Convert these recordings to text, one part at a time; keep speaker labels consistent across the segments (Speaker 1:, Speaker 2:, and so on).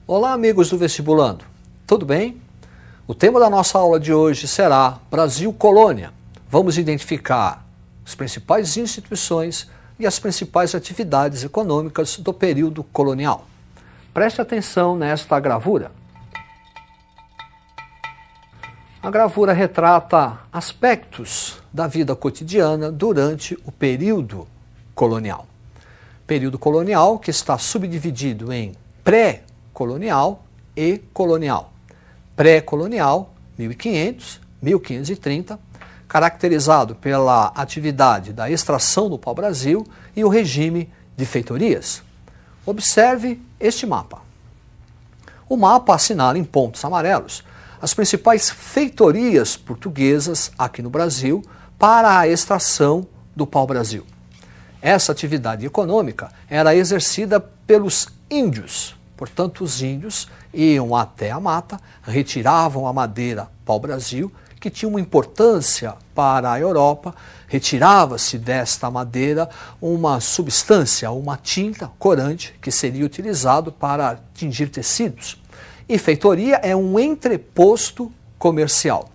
Speaker 1: Olá, amigos do Vestibulando, tudo bem? O tema da nossa aula de hoje será Brasil Colônia. Vamos identificar as principais instituições e as principais atividades econômicas do período colonial. Preste atenção nesta gravura. A gravura retrata aspectos da vida cotidiana durante o período colonial. Período colonial que está subdividido em pré-colonial e colonial. Pré-colonial, 1500, 1530, caracterizado pela atividade da extração do pau-brasil e o regime de feitorias. Observe este mapa. O mapa assinala em pontos amarelos as principais feitorias portuguesas aqui no Brasil para a extração do pau-brasil. Essa atividade econômica era exercida pelos índios. Portanto, os índios iam até a mata, retiravam a madeira pau-brasil, que tinha uma importância para a Europa, retirava-se desta madeira uma substância, uma tinta corante, que seria utilizado para tingir tecidos. E feitoria é um entreposto comercial.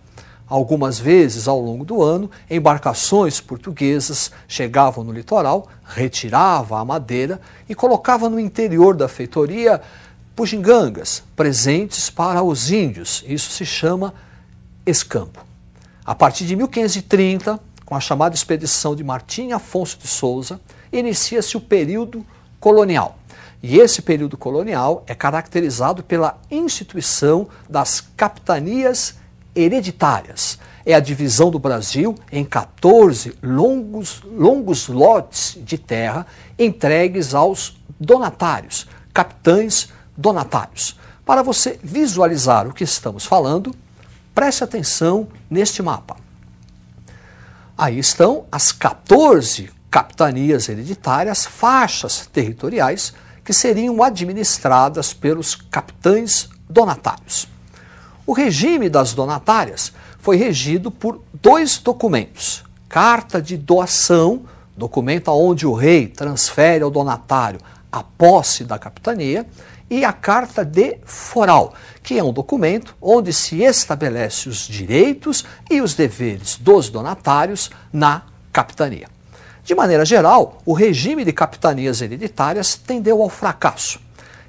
Speaker 1: Algumas vezes ao longo do ano, embarcações portuguesas chegavam no litoral, retiravam a madeira e colocavam no interior da feitoria bugigangas, presentes para os índios. Isso se chama escampo. A partir de 1530, com a chamada expedição de Martim Afonso de Souza, inicia-se o período colonial. E esse período colonial é caracterizado pela instituição das capitanias hereditárias. É a divisão do Brasil em 14 longos lotes de terra entregues aos donatários, capitães donatários. Para você visualizar o que estamos falando, preste atenção neste mapa. Aí estão as 14 capitanias hereditárias, faixas territoriais, que seriam administradas pelos capitães donatários. O regime das donatárias foi regido por dois documentos. Carta de doação, documento onde o rei transfere ao donatário a posse da capitania, e a carta de foral, que é um documento onde se estabelece os direitos e os deveres dos donatários na capitania. De maneira geral, o regime de capitanias hereditárias tendeu ao fracasso,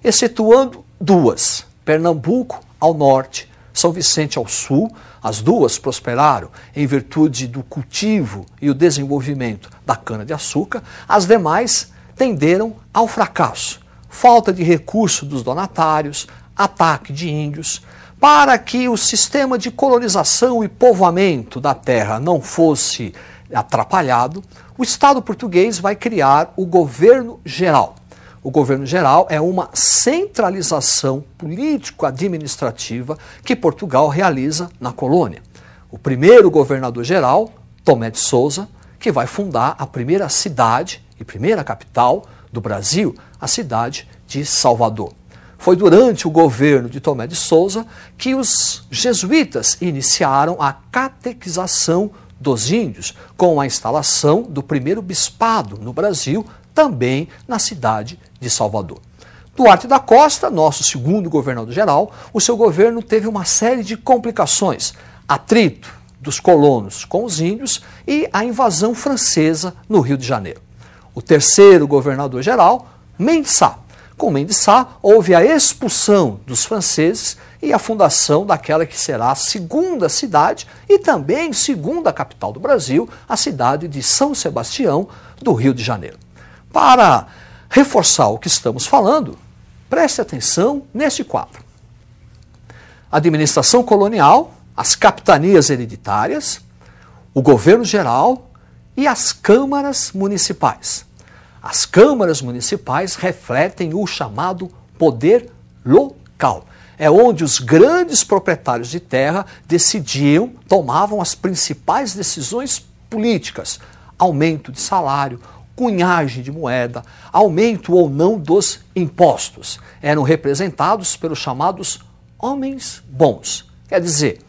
Speaker 1: excetuando duas, Pernambuco ao norte, São Vicente ao sul. As duas prosperaram em virtude do cultivo e o desenvolvimento da cana-de-açúcar. As demais tenderam ao fracasso. Falta de recurso dos donatários, ataque de índios. Para que o sistema de colonização e povoamento da terra não fosse atrapalhado, o Estado português vai criar o governo geral. O governo geral é uma centralização político-administrativa que Portugal realiza na colônia. O primeiro governador-geral, Tomé de Souza, que vai fundar a primeira cidade e primeira capital do Brasil, a cidade de Salvador. Foi durante o governo de Tomé de Souza que os jesuítas iniciaram a catequização dos índios, com a instalação do primeiro bispado no Brasil, também na cidade de Salvador. Duarte da Costa, nosso segundo governador-geral, o seu governo teve uma série de complicações, atrito dos colonos com os índios e a invasão francesa no Rio de Janeiro. O terceiro governador-geral, Mendes Sá. Com Mendes Sá, houve a expulsão dos franceses e a fundação daquela que será a segunda cidade e também segunda capital do Brasil, a cidade de São Sebastião, do Rio de Janeiro. Para reforçar o que estamos falando, preste atenção neste quadro. Administração colonial, as capitanias hereditárias, o governo geral e as câmaras municipais. As câmaras municipais refletem o chamado poder local. É onde os grandes proprietários de terra decidiam, tomavam as principais decisões políticas. Aumento de salário, cunhagem de moeda, aumento ou não dos impostos. Eram representados pelos chamados homens bons. Quer dizer,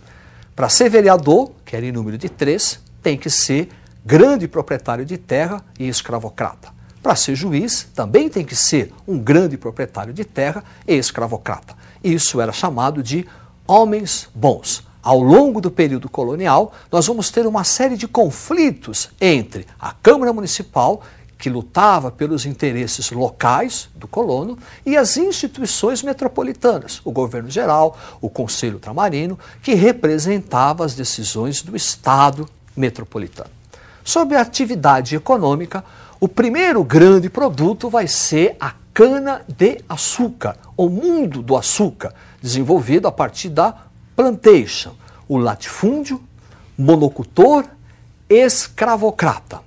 Speaker 1: para ser vereador, que era em número de 3, tem que ser grande proprietário de terra e escravocrata. para ser juiz, também tem que ser um grande proprietário de terra e escravocrata. Isso era chamado de homens bons. Ao longo do período colonial, nós vamos ter uma série de conflitos entre a Câmara Municipal, que lutava pelos interesses locais do colono, e as instituições metropolitanas, o governo geral, o Conselho Ultramarino, que representava as decisões do Estado metropolitano. Sobre a atividade econômica, o primeiro grande produto vai ser a cana-de-açúcar, o mundo do açúcar, desenvolvido a partir da plantation, o latifúndio, monocultor, escravocrata.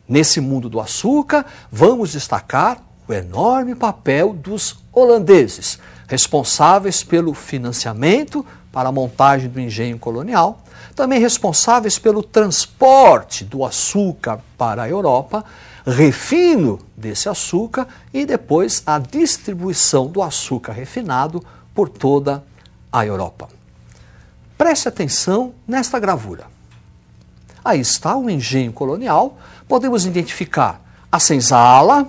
Speaker 1: Nesse mundo do açúcar, vamos destacar o enorme papel dos holandeses, responsáveis pelo financiamento para a montagem do engenho colonial, também responsáveis pelo transporte do açúcar para a Europa, refino desse açúcar e depois a distribuição do açúcar refinado por toda a Europa. Preste atenção nesta gravura. Aí está o engenho colonial. Podemos identificar a senzala,